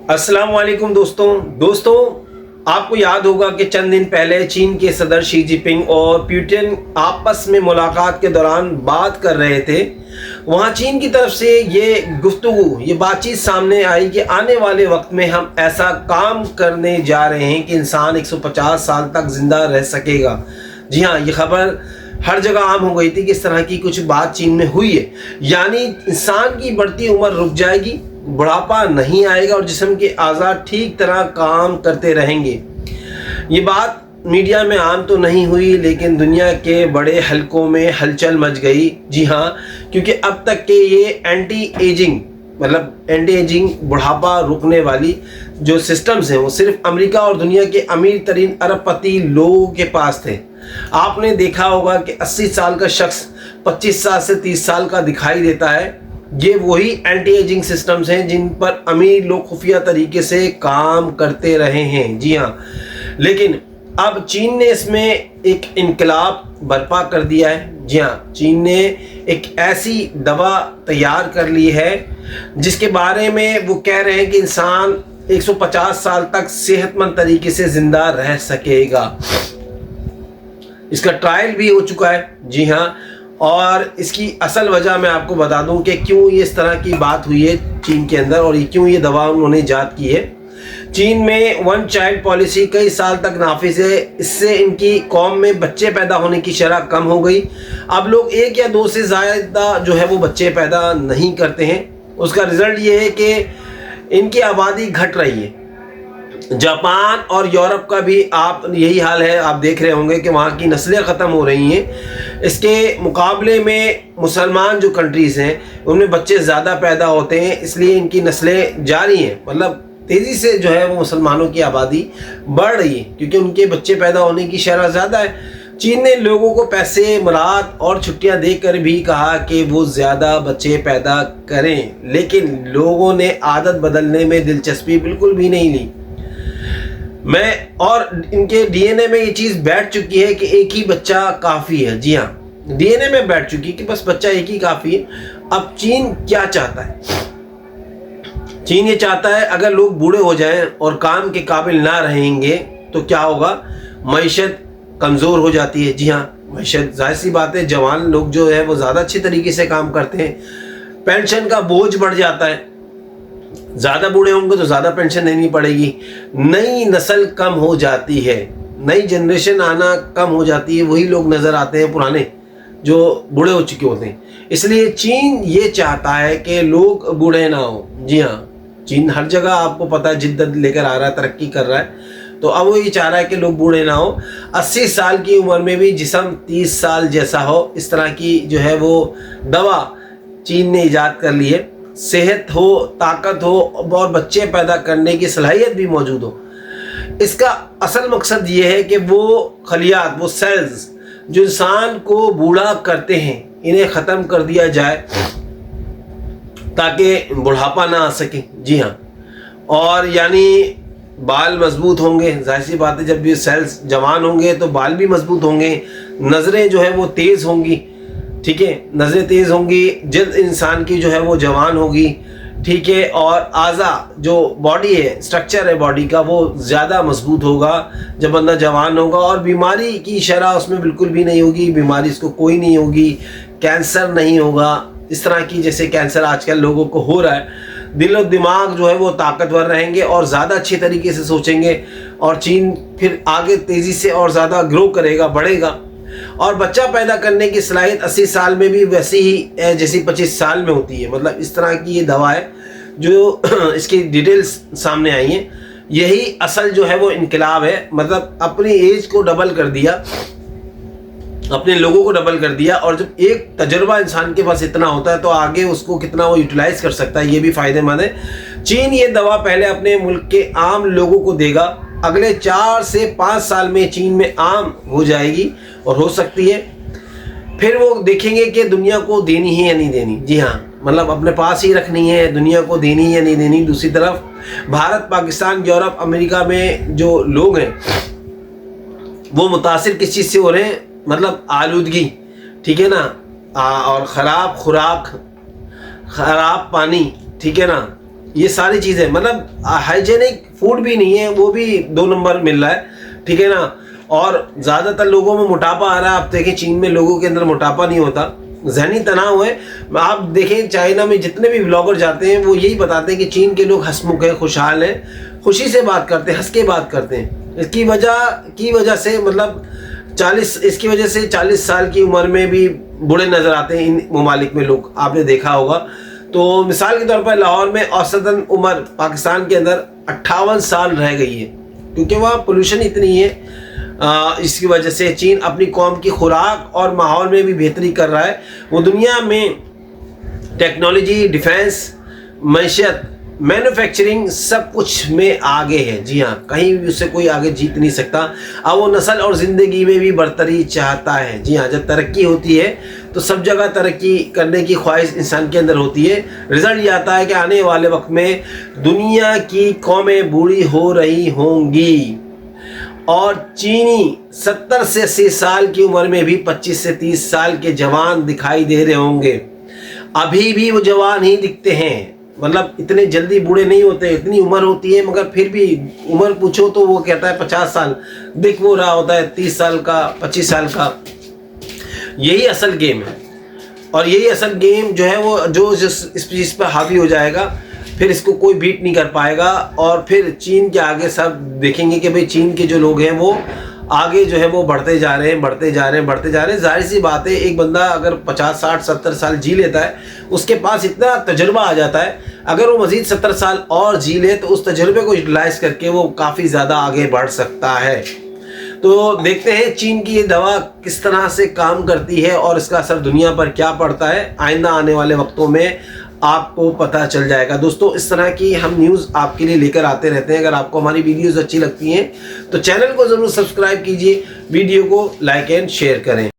अस्सलाम वालेकुम दोस्तों, आपको याद होगा कि चंद दिन पहले चीन के सदर शी जिनपिंग और पुतिन आपस में मुलाकात के दौरान बात कर रहे थे। वहाँ चीन की तरफ से ये बातचीत सामने आई कि आने वाले वक्त में हम ऐसा काम करने जा रहे हैं कि इंसान 150 साल तक जिंदा रह सकेगा। जी हाँ, ये खबर हर जगह आम हो गई थी कि इस तरह की कुछ बात चीन में हुई है। यानी इंसान की बढ़ती उम्र रुक जाएगी, बुढ़ापा नहीं आएगा और जिस्म के आज़ा ठीक तरह काम करते रहेंगे। ये बात मीडिया में आम तो नहीं हुई, लेकिन दुनिया के बड़े हलकों में हलचल मच गई। जी हाँ, क्योंकि अब तक के ये एंटी एजिंग बुढ़ापा रुकने वाली जो सिस्टम्स हैं वो सिर्फ अमेरिका और दुनिया के अमीर तरीन अरबपति लोगों के पास थे। आपने देखा होगा कि 80 साल का शख्स 25 साल से 30 साल का दिखाई देता है। ये वही एंटी एजिंग सिस्टम्स हैं जिन पर अमीर लोग खुफिया तरीके से काम करते रहे हैं। जी हाँ, लेकिन अब चीन ने इसमें एक इनकलाब बर्पा कर दिया है। जी हाँ, चीन ने एक ऐसी दवा तैयार कर ली है जिसके बारे में वो कह रहे हैं कि इंसान 150 साल तक सेहतमंद तरीके से जिंदा रह सकेगा। इसका ट्रायल भी हो चुका है। जी हाँ, और इसकी असल वजह मैं आपको बता दूं कि क्यों ये इस तरह की बात हुई है चीन के अंदर और क्यों ये दवा उन्होंने ईजाद की है। चीन में वन चाइल्ड पॉलिसी कई साल तक नाफिज है। इससे इनकी कौम में बच्चे पैदा होने की शरह कम हो गई। अब लोग 1 या 2 से ज़्यादा जो है वो बच्चे पैदा नहीं करते हैं। उसका रिज़ल्ट ये है कि इनकी आबादी घट रही है। जापान और यूरोप का भी आप यही हाल है। आप देख रहे होंगे कि वहाँ की नस्लें ख़त्म हो रही हैं। इसके मुकाबले में मुसलमान जो कंट्रीज़ हैं उनमें बच्चे ज़्यादा पैदा होते हैं, इसलिए इनकी नस्लें जारी हैं। मतलब तेज़ी से जो है वो मुसलमानों की आबादी बढ़ रही है क्योंकि उनके बच्चे पैदा होने की शरह ज़्यादा है। चीन ने लोगों को पैसे, मुराद और छुट्टियां देकर भी कहा कि वो ज़्यादा बच्चे पैदा करें, लेकिन लोगों ने आदत बदलने में दिलचस्पी बिल्कुल भी नहीं ली। और इनके डीएनए में ये चीज़ बैठ चुकी है कि एक ही बच्चा काफ़ी है। जी हाँ, डीएनए में बैठ चुकी है कि बस बच्चा एक ही काफ़ी है। अब चीन क्या चाहता है? चीन ये चाहता है अगर लोग बूढ़े हो जाएं और काम के काबिल ना रहेंगे तो क्या होगा? मईशत कमज़ोर हो जाती है। जी हाँ, मईशत, जाहिर सी बात है, जवान लोग जो है वो ज़्यादा अच्छे तरीके से काम करते हैं। पेंशन का बोझ बढ़ जाता है। ज़्यादा बूढ़े होंगे तो ज़्यादा पेंशन देनी पड़ेगी। नई नस्ल कम हो जाती है, नई जनरेशन आना कम हो जाती है। वही लोग नज़र आते हैं पुराने जो बूढ़े हो चुके होते हैं। इसलिए चीन ये चाहता है कि लोग बूढ़े ना हो। जी हाँ, चीन हर जगह आपको पता है जिद्दत लेकर आ रहा है, तरक्की कर रहा है। तो अब वो ये चाह रहा है कि लोग बूढ़े ना हो। 80 साल की उम्र में भी जिस्म 30 साल जैसा हो, इस तरह की जो है वो दवा चीन ने ईजाद कर ली है। सेहत हो, ताकत हो और बच्चे पैदा करने की सलाहियत भी मौजूद हो। इसका असल मकसद ये है कि वो खलियात, वो सेल्स जो इंसान को बूढ़ा करते हैं, इन्हें ख़त्म कर दिया जाए ताकि बुढ़ापा ना आ सके। जी हाँ, और यानी बाल मजबूत होंगे। जाहिर सी बात है, जब ये सेल्स जवान होंगे तो बाल भी मजबूत होंगे। नज़रें जो है वो तेज़ होंगी। ठीक है, नज़रें तेज़ होंगी। जल्द इंसान की जो है वो जवान होगी। ठीक है, और आज़ा जो बॉडी है, स्ट्रक्चर है बॉडी का, वो ज़्यादा मजबूत होगा जब बंदा जवान होगा। और बीमारी की शरह उसमें बिल्कुल भी नहीं होगी। बीमारी इसको कोई नहीं होगी। कैंसर नहीं होगा इस तरह की जैसे कैंसर आजकल लोगों को हो रहा है। दिल और दिमाग जो है वो ताकतवर रहेंगे और ज़्यादा अच्छे तरीके से सोचेंगे। और चीन फिर आगे तेज़ी से और ज़्यादा ग्रो करेगा, बढ़ेगा। और बच्चा पैदा करने की सलाहियत 80 साल में भी वैसी ही जैसी 25 साल में होती है। मतलब इस तरह की ये दवा है जो इसकी डिटेल्स सामने आई हैं। यही असल जो है वो इनकलाब है। मतलब अपनी एज को डबल कर दिया, अपने लोगों को डबल कर दिया। और जब एक तजुर्बा इंसान के पास इतना होता है तो आगे उसको कितना वो यूटिलाइज कर सकता है, ये भी फ़ायदेमंद है। चीन ये दवा पहले अपने मुल्क के आम लोगों को देगा। अगले 4 से 5 साल में चीन में आम हो जाएगी और हो सकती है। फिर वो देखेंगे कि दुनिया को देनी है या नहीं देनी। जी हाँ, मतलब अपने पास ही रखनी है, दुनिया को देनी है या नहीं देनी। दूसरी तरफ भारत, पाकिस्तान, यूरोप, अमेरिका में जो लोग हैं वो मुतासिर किस चीज़ से हो रहे हैं? मतलब आलूदगी, ठीक है ना, और ख़राब खुराक, ख़राब पानी, ठीक है ना, ये सारी चीज़ें, मतलब हाइजेनिक फूड भी नहीं है, वो भी 2 नंबर मिल रहा है, ठीक है ना। और ज़्यादातर लोगों में मोटापा आ रहा है। आप देखें चीन में लोगों के अंदर मोटापा नहीं होता, जहनी तनाव है। आप देखें चाइना में जितने भी ब्लॉगर जाते हैं वो यही बताते हैं कि चीन के लोग हंसमुख हैं, खुशहाल हैं, खुशी से बात करते हैं, हंस के बात करते हैं। इसकी वजह से मतलब 40 साल की उम्र में भी बूढ़े नज़र आते हैं इन ममालिक में लोग, आपने देखा होगा। तो मिसाल के तौर पर लाहौर में औसतन उम्र पाकिस्तान के अंदर 58 साल रह गई है, क्योंकि वहाँ पोल्यूशन इतनी है। इसकी वजह से चीन अपनी कौम की खुराक और माहौल में भी बेहतरी कर रहा है। वो दुनिया में टेक्नोलॉजी, डिफेंस, मैशत, मैन्युफैक्चरिंग सब कुछ में आगे है। जी हाँ, कहीं भी उससे कोई आगे जीत नहीं सकता। अब वो नस्ल और ज़िंदगी में भी बरतरी चाहता है। जी हाँ, जब तरक्की होती है तो सब जगह तरक्की करने की ख्वाहिश इंसान के अंदर होती है। रिजल्ट ये आता है कि आने वाले वक्त में दुनिया की कौमें बूढ़ी हो रही होंगी और चीनी 70 से 80 साल की उम्र में भी 25 से 30 साल के जवान दिखाई दे रहे होंगे। अभी भी वो जवान ही दिखते हैं, मतलब इतने जल्दी बूढ़े नहीं होते। इतनी उम्र होती है मगर फिर भी उम्र पूछो तो वो कहता है 50 साल, दिख वो रहा होता है 30 साल का, 25 साल का। यही असल गेम है और यही असल गेम जो है वो जो इस चीज़ पर हावी हो जाएगा फिर इसको कोई बीट नहीं कर पाएगा। और फिर चीन के आगे सब देखेंगे कि भाई चीन के जो लोग हैं वो आगे जो है वो बढ़ते जा रहे हैं। जाहिर सी बात है, एक बंदा अगर 50, 60, 70 साल जी लेता है, उसके पास इतना तजुर्बा आ जाता है, अगर वो मज़ीद 70 साल और जी ले तो उस तजुर्बे को यूटिलाइज करके वो काफ़ी ज़्यादा आगे बढ़ सकता है। तो देखते हैं चीन की ये दवा किस तरह से काम करती है और इसका असर दुनिया पर क्या पड़ता है। आइंदा आने वाले वक्तों में आपको पता चल जाएगा। दोस्तों, इस तरह की हम न्यूज़ आपके लिए लेकर आते रहते हैं। अगर आपको हमारी वीडियोज़ अच्छी लगती हैं तो चैनल को ज़रूर सब्सक्राइब कीजिए, वीडियो को लाइक एंड शेयर करें।